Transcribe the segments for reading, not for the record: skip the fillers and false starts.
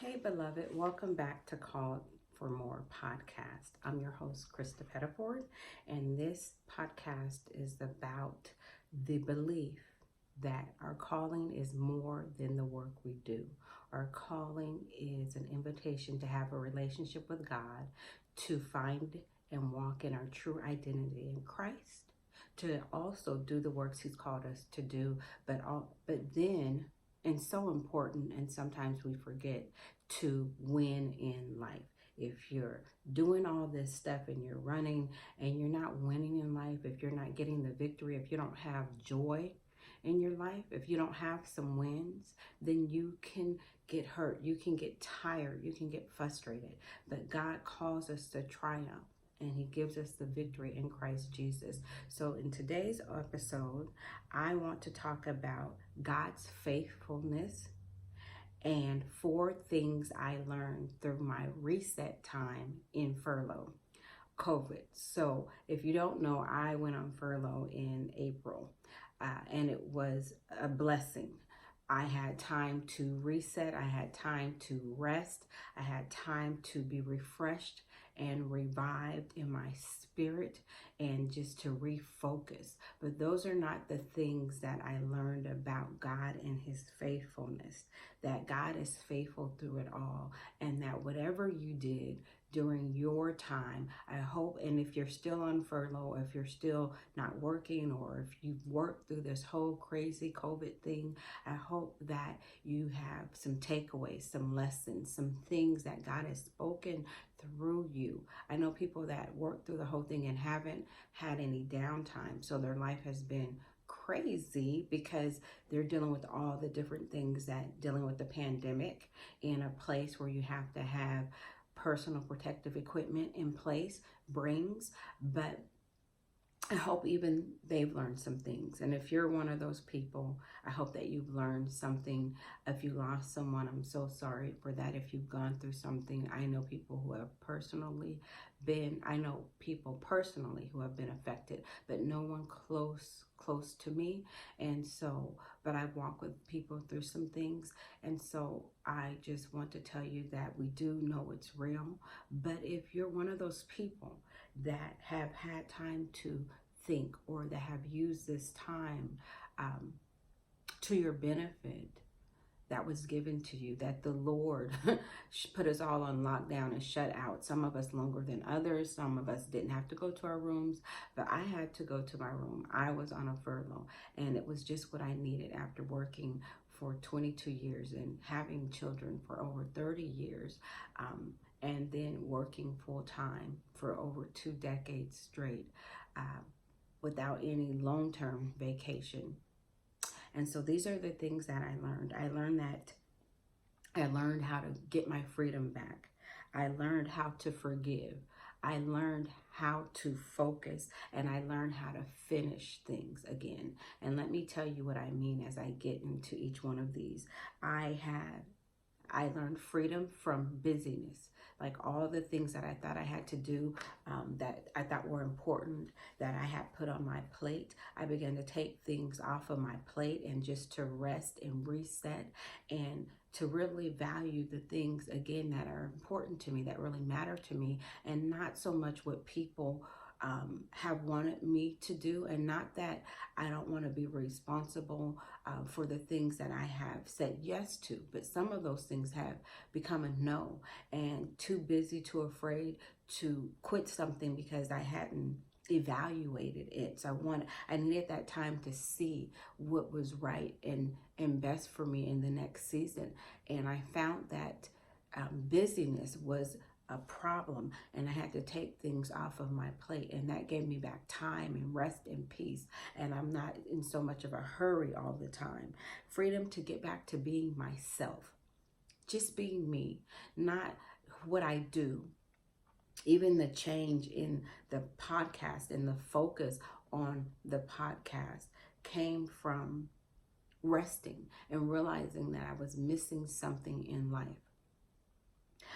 Hey, beloved, welcome back to Call for More podcast. I'm your host, Krista Pettiford, and this podcast is about the belief that our calling is more than the work we do. Our calling is an invitation to have a relationship with God, to find and walk in our true identity in Christ, to also do the works He's called us to do, but then, and so important, and sometimes we forget, to win in life. If you're doing all this stuff and you're running and you're not winning in life, if you're not getting the victory, if you don't have joy in your life, if you don't have some wins, then you can get hurt, you can get tired, you can get frustrated. But God calls us to triumph, and He gives us the victory in Christ Jesus. So in today's episode, I want to talk about God's faithfulness and 4 things I learned through my reset time in furlough, COVID. So if you don't know, I went on furlough in April, and it was a blessing. I had time to reset. I had time to rest. I had time to be refreshed and revived in my spirit and just to refocus. But those are not the things that I learned about God and His faithfulness, that God is faithful through it all, and that whatever you did during your time, I hope, and if you're still on furlough, if you're still not working, or if you've worked through this whole crazy COVID thing, I hope that you have some takeaways, some lessons, some things that God has spoken through you. I know people that worked through the whole thing and haven't had any downtime, so their life has been crazy because they're dealing with all the different things that dealing with the pandemic in a place where you have to have personal protective equipment in place brings. But I hope even they've learned some things. And if you're one of those people, I hope that you've learned something. If you lost someone, I'm so sorry for that. If you've gone through something, I know people who have personally who have been affected, but no one close to me. And so, but I've walked with people through some things. And so I just want to tell you that we do know it's real. But if you're one of those people that have had time to think, or that have used this time to your benefit, that was given to you, that the Lord put us all on lockdown and shut out. Some of us longer than others. Some of us didn't have to go to our rooms, but I had to go to my room. I was on a furlough, and it was just what I needed after working for 22 years and having children for over 30 years, and then working full time for over 2 decades straight, without any long-term vacation. And so these are the things that I learned. I learned how to get my freedom back. I learned how to forgive. I learned how to focus, and I learned how to finish things again. And let me tell you what I mean as I get into each one of these. I learned freedom from busyness, like all the things that I thought I had to do, that I thought were important, that I had put on my plate. I began to take things off of my plate and just to rest and reset, and to really value the things again that are important to me, that really matter to me, and not so much what people have wanted me to do. And not that I don't want to be responsible for the things that I have said yes to, but some of those things have become a no, and too busy, too afraid to quit something because I hadn't evaluated it. So I needed that time to see what was right and best for me in the next season. And I found that busyness was a problem, and I had to take things off of my plate, and that gave me back time and rest and peace, and I'm not in so much of a hurry all the time. Freedom to get back to being myself, just being me, not what I do. Even the change in the podcast and the focus on the podcast came from resting and realizing that I was missing something in life.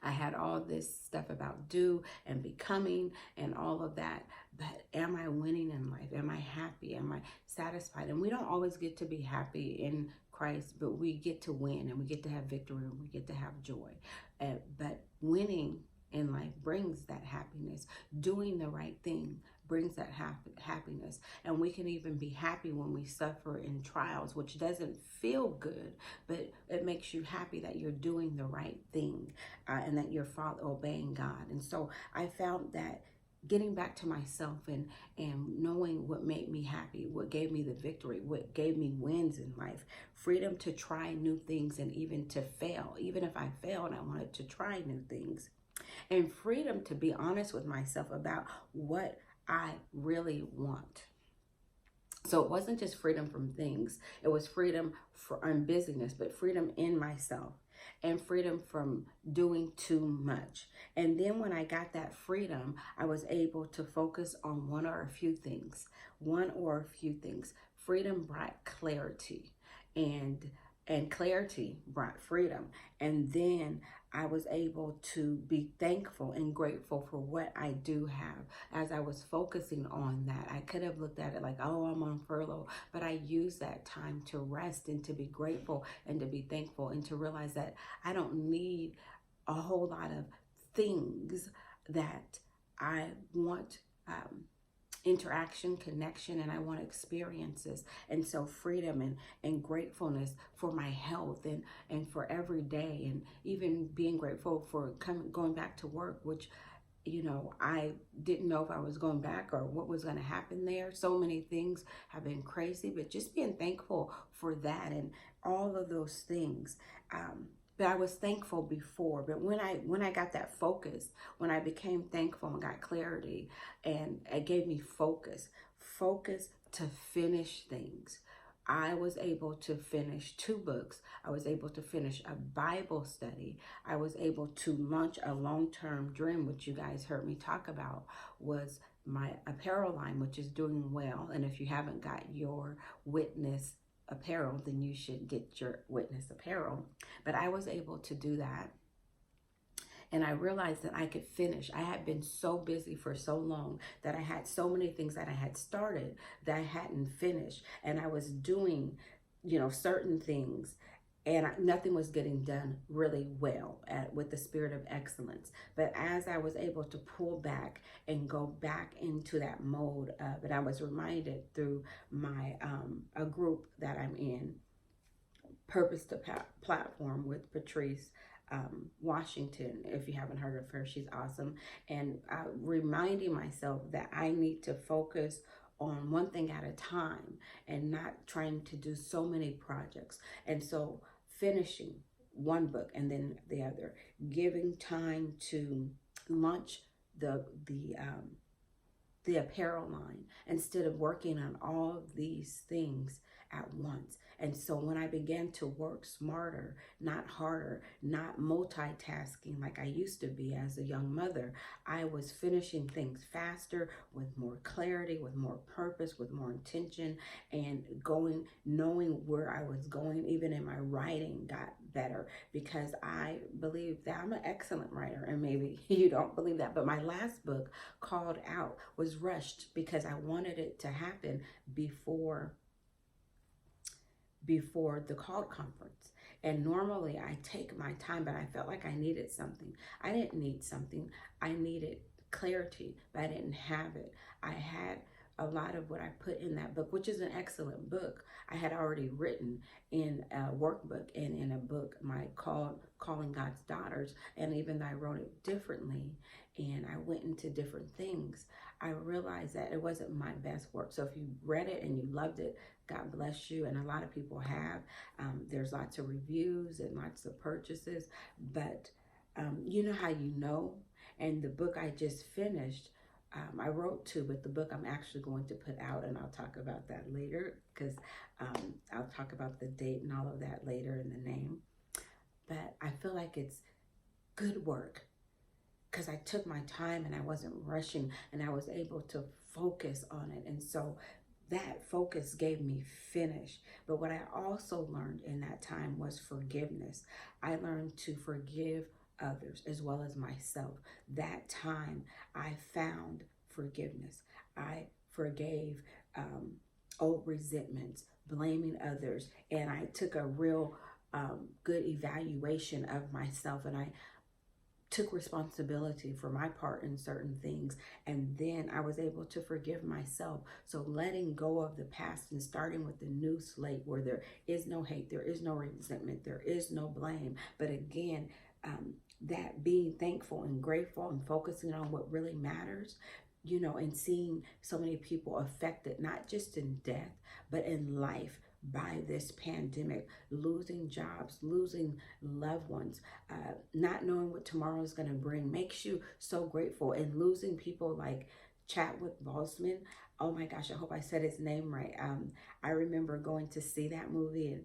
I had all this stuff about do and becoming and all of that, but am I winning in life? Am I happy? Am I satisfied? And we don't always get to be happy in Christ, but we get to win and we get to have victory and we get to have joy. But winning in life brings that happiness. Doing the right thing brings that happiness. And we can even be happy when we suffer in trials, which doesn't feel good, but it makes you happy that you're doing the right thing and that you're obeying God. And so I found that getting back to myself and knowing what made me happy, what gave me the victory, what gave me wins in life, freedom to try new things and even to fail, even if I failed, I wanted to try new things, and freedom to be honest with myself about what I really want. So it wasn't just freedom from things, it was freedom from busyness, but freedom in myself and freedom from doing too much. And then when I got that freedom, I was able to focus on one or a few things. Freedom brought clarity, and clarity brought freedom. And then I was able to be thankful and grateful for what I do have. As I was focusing on that, I could have looked at it like, oh, I'm on furlough, but I used that time to rest and to be grateful and to be thankful and to realize that I don't need a whole lot of things, that I want interaction, connection, and I want experiences. And so freedom and gratefulness for my health and for every day, and even being grateful for going back to work, which, you know, I didn't know if I was going back or what was going to happen there. So many things have been crazy, but just being thankful for that and all of those things. But I was thankful before, but when I got that focus, when I became thankful and got clarity, and it gave me focus to finish things. I was able to finish 2 books. I was able to finish a Bible study. I was able to launch a long-term dream, which you guys heard me talk about, was my apparel line, which is doing well. And if you haven't got your Witness apparel, then you should get your Witness apparel. But I was able to do that, and I realized that I could finish. I had been so busy for so long that I had so many things that I had started that I hadn't finished, and I was doing, you know, certain things, and nothing was getting done really well with the spirit of excellence. But as I was able to pull back and go back into that mode of, and I was reminded through my a group that I'm in, Purpose to Platform, with Patrice Washington. If you haven't heard of her, she's awesome. And reminding myself that I need to focus on one thing at a time and not trying to do so many projects. And so finishing one book and then the other, giving time to launch the apparel line instead of working on all of these things at once. And so when I began to work smarter, not harder, not multitasking like I used to be as a young mother, I was finishing things faster, with more clarity, with more purpose, with more intention, and knowing where I was going. Even in my writing got better, because I believe that I'm an excellent writer, and maybe you don't believe that, but my last book, Called Out, was rushed because I wanted it to happen before the call conference. And normally I take my time, but I felt like I needed something. I didn't need something. I needed clarity, but I didn't have it. I had a lot of what I put in that book, which is an excellent book, I had already written in a workbook and in a book, my Calling God's Daughters. And even though I wrote it differently and I went into different things, I realized that it wasn't my best work. So if you read it and you loved it, God bless you. And a lot of people have. There's lots of reviews and lots of purchases. But you know how you know? And the book I just finished, I wrote 2, but the book I'm actually going to put out, and I'll talk about that later, because I'll talk about the date and all of that later in the name. But I feel like it's good work because I took my time and I wasn't rushing, and I was able to focus on it. And so that focus gave me finish. But what I also learned in that time was forgiveness. I learned to forgive others as well as myself. That time I found forgiveness. I forgave old resentments, blaming others. And I took a real good evaluation of myself, and I took responsibility for my part in certain things, and then I was able to forgive myself. So letting go of the past and starting with the new slate, where there is no hate, there is no resentment, there is no blame, but again, that being thankful and grateful and focusing on what really matters, and seeing so many people affected, not just in death, but in life by this pandemic, losing jobs, losing loved ones, not knowing what tomorrow is going to bring makes you so grateful. And losing people like Chadwick Boseman, oh my gosh, I hope I said his name right. I remember going to see that movie,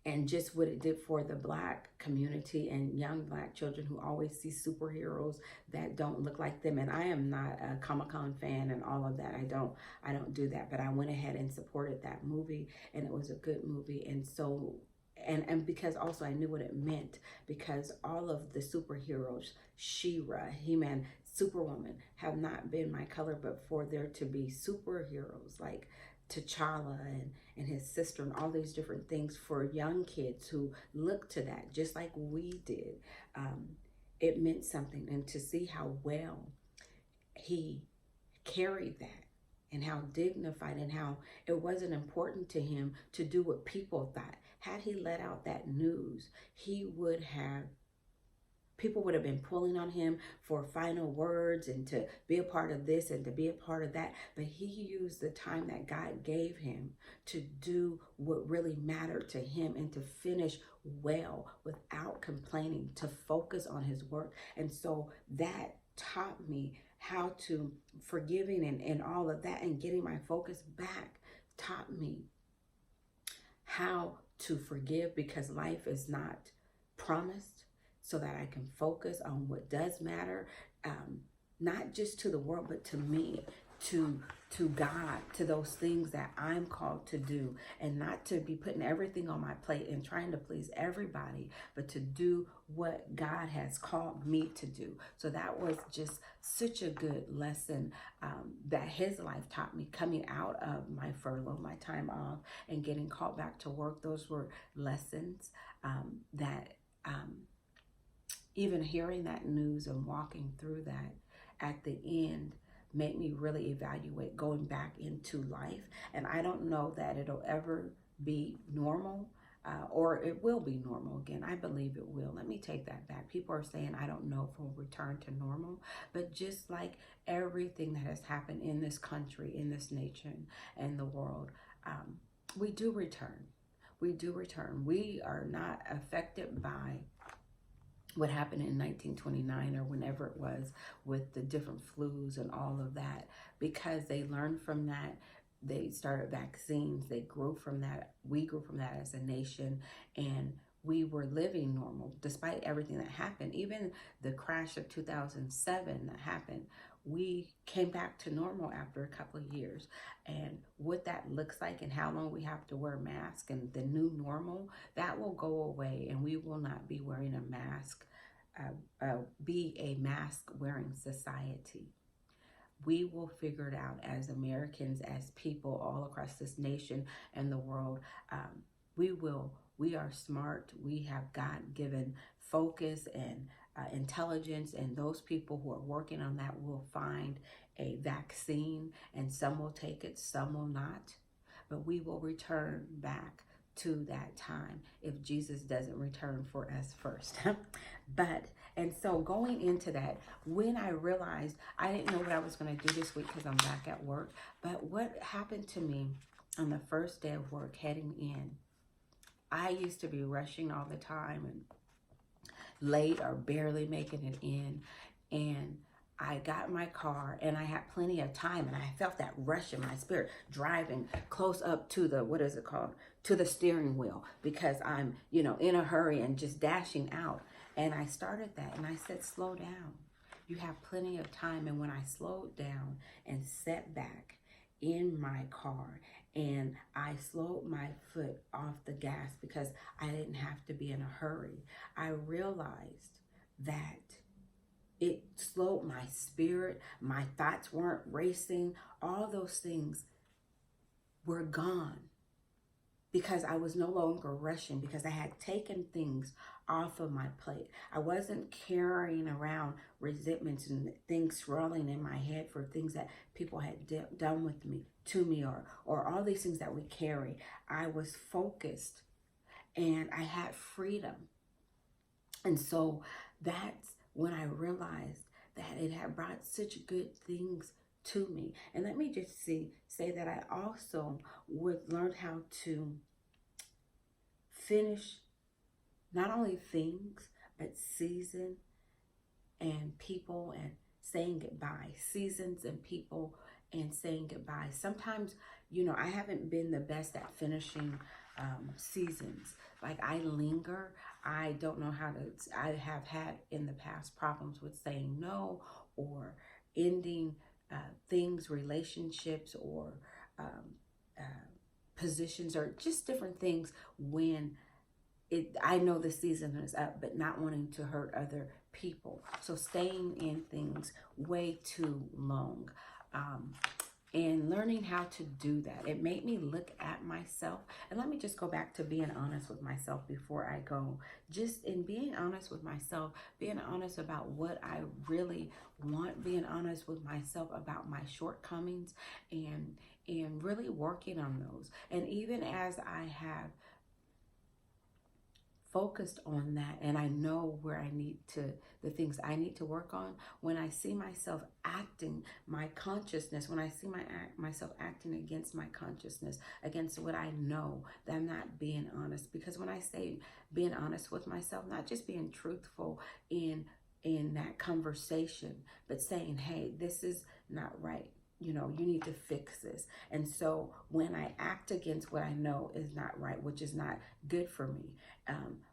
and just what it did for the Black community and young Black children who always see superheroes that don't look like them. And I am not a Comic-Con fan and all of that. I don't do that, but I went ahead and supported that movie, and it was a good movie. And so, and because also I knew what it meant, because all of the superheroes, She-Ra, He-Man, Superwoman, have not been my color, but for there to be superheroes like T'Challa and his sister and all these different things for young kids who look to that just like we did, it meant something. And to see how well he carried that, and how dignified, and how it wasn't important to him to do what people thought. Had he let out that news, people would have been pulling on him for final words and to be a part of this and to be a part of that. But he used the time that God gave him to do what really mattered to him and to finish well without complaining, to focus on his work. And so that taught me how to forgiving and all of that, and getting my focus back taught me how to forgive, because life is not promised, so that I can focus on what does matter, not just to the world, but to me, to God, to those things that I'm called to do, and not to be putting everything on my plate and trying to please everybody, but to do what God has called me to do. So that was just such a good lesson that his life taught me, coming out of my furlough, my time off, and getting called back to work. Those were lessons that even hearing that news and walking through that at the end made me really evaluate going back into life. And I don't know that it'll ever be normal, or it will be normal again. I believe it will. Let me take that back. People are saying, I don't know if we'll return to normal, but just like everything that has happened in this country, in this nation, and the world, we do return. We do return. We are not affected by what happened in 1929 or whenever it was, with the different flus and all of that, because they learned from that. They started vaccines. They grew from that. We grew from that as a nation, and we were living normal despite everything that happened. Even the crash of 2007 that happened, we came back to normal after a couple of years. And what that looks like and how long we have to wear masks and the new normal, that will go away, and we will not be wearing a mask, be a mask wearing society. We will figure it out as Americans, as people all across this nation and the world. We are smart. We have God-given focus and intelligence, and those people who are working on that will find a vaccine, and some will take it, some will not, but we will return back to that time if Jesus doesn't return for us first. And so going into that, when I realized I didn't know what I was going to do this week because I'm back at work, but what happened to me on the first day of work heading in, I used to be rushing all the time and late or barely making it in. And I got in my car and I had plenty of time, and I felt that rush in my spirit driving close up to the, what is it called? To the steering wheel, because I'm, in a hurry and just dashing out. And I started that and I said, slow down. You have plenty of time. And when I slowed down and sat back in my car, and I slowed my foot off the gas because I didn't have to be in a hurry, I realized that it slowed my spirit. My thoughts weren't racing. All those things were gone because I was no longer rushing, because I had taken things off of my plate. I wasn't carrying around resentments and things swirling in my head for things that people had done with me, to me, or all these things that we carry. I was focused and I had freedom. And so that's when I realized that it had brought such good things to me. And let me just say that I also would learn how to finish not only things, but season and people and saying goodbye. Seasons and people and saying goodbye. Sometimes, I haven't been the best at finishing seasons. Like, I linger. I don't know how to, I have had in the past problems with saying no, or ending things, relationships, or uh, positions, or just different things when I know the season is up, but not wanting to hurt other people. So staying in things way too long. And learning how to do that. It made me look at myself. And let me just go back to being honest with myself before I go. Just in being honest with myself, being honest about what I really want, being honest with myself about my shortcomings, and really working on those. And even as I have focused on that, and I know where I need to, the things I need to work on, when I see myself acting my consciousness, when I see myself acting against my consciousness, against what I know, that I'm not being honest. Because when I say being honest with myself, not just being truthful in that conversation, but saying, hey, this is not right. You need to fix this. And so when I act against what I know is not right, which is not good for me,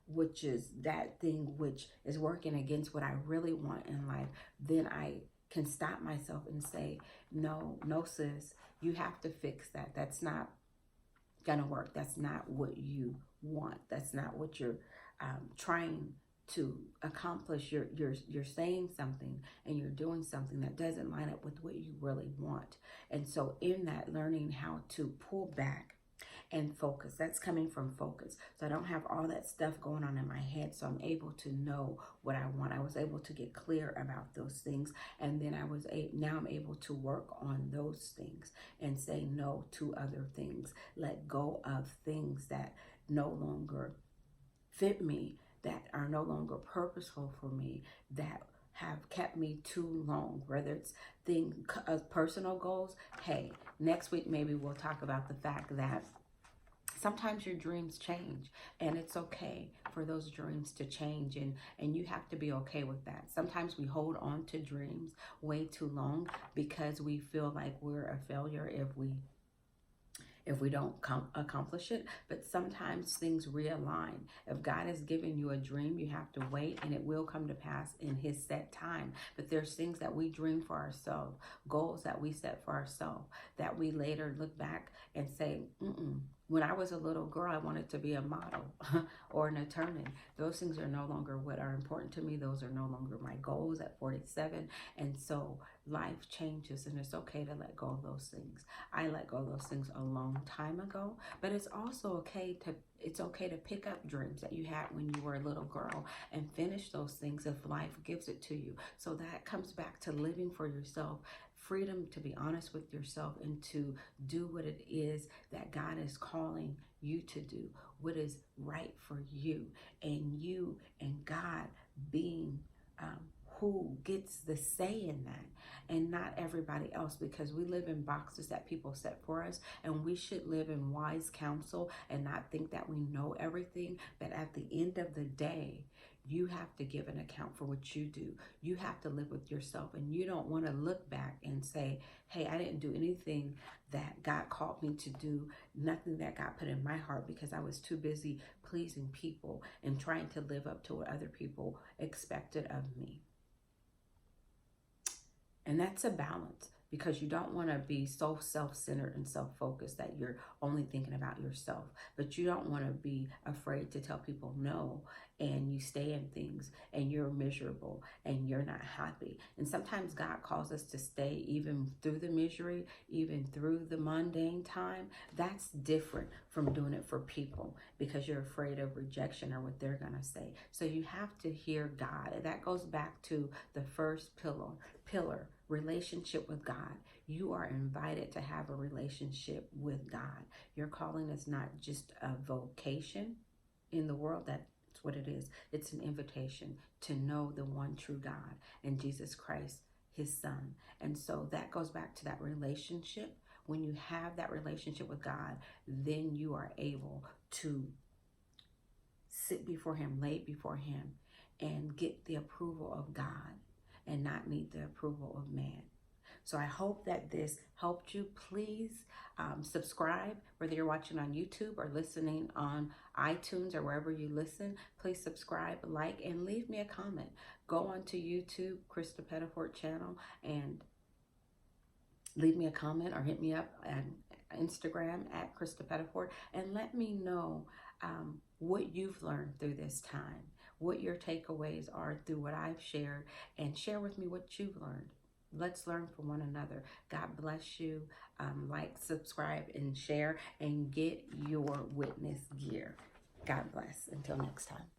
which is that thing which is working against what I really want in life, then I can stop myself and say, no, sis, you have to fix that. That's not gonna work. That's not what you want. That's not what you're trying to accomplish. You're saying something and you're doing something that doesn't line up with what you really want. And so in that, learning how to pull back and focus, that's coming from focus. So I don't have all that stuff going on in my head, so I'm able to know what I want. I was able to get clear about those things, and then now I'm able to work on those things and say no to other things, let go of things that no longer fit me, that are no longer purposeful for me, that have kept me too long, whether it's personal goals. Hey, next week maybe we'll talk about the fact that sometimes your dreams change, and it's okay for those dreams to change, and you have to be okay with that. Sometimes we hold on to dreams way too long because we feel like we're a failure if we don't accomplish it. But sometimes things realign. If God has given you a dream, you have to wait, and it will come to pass in his set time. But there's things that we dream for ourselves, goals that we set for ourselves, that we later look back and say, when I was a little girl, I wanted to be a model or an attorney. Those things are no longer what are important to me. Those are no longer my goals at 47. And so life changes, and it's okay to let go of those things. I let go of those things a long time ago, but it's also okay to pick up dreams that you had when you were a little girl and finish those things if life gives it to you. So that comes back to living for yourself, freedom to be honest with yourself, and to do what it is that God is calling you to do, what is right for you and God being who gets the say in that, and not everybody else, because we live in boxes that people set for us, and we should live in wise counsel and not think that we know everything. But at the end of the day, you have to give an account for what you do. You have to live with yourself, and you don't want to look back and say, hey, I didn't do anything that God called me to do, nothing that God put in my heart, because I was too busy pleasing people and trying to live up to what other people expected of me. And that's a balance. because you don't want to be so self-centered and self-focused that you're only thinking about yourself. But you don't want to be afraid to tell people no, and you stay in things and you're miserable and you're not happy. And sometimes God calls us to stay even through the misery, even through the mundane time. That's different from doing it for people because you're afraid of rejection or what they're going to say. So you have to hear God. And that goes back to the first pillar, relationship with God. You are invited to have a relationship with God. Your calling is not just a vocation in the world. That's what it is. It's an invitation to know the one true God and Jesus Christ, his son. And so that goes back to that relationship. When you have that relationship with God, then you are able to sit before him, lay before him, and get the approval of God and not need the approval of man. So I hope that this helped you. Please subscribe, whether you're watching on YouTube or listening on iTunes or wherever you listen. Please subscribe, like, and leave me a comment. Go onto YouTube, Krista Pettiford channel, and leave me a comment or hit me up on Instagram at Krista Pettiford and let me know what you've learned through this time, what your takeaways are through what I've shared, and share with me what you've learned. Let's learn from one another. God bless you. Like, subscribe, and share, and get your witness gear. God bless. Until next time.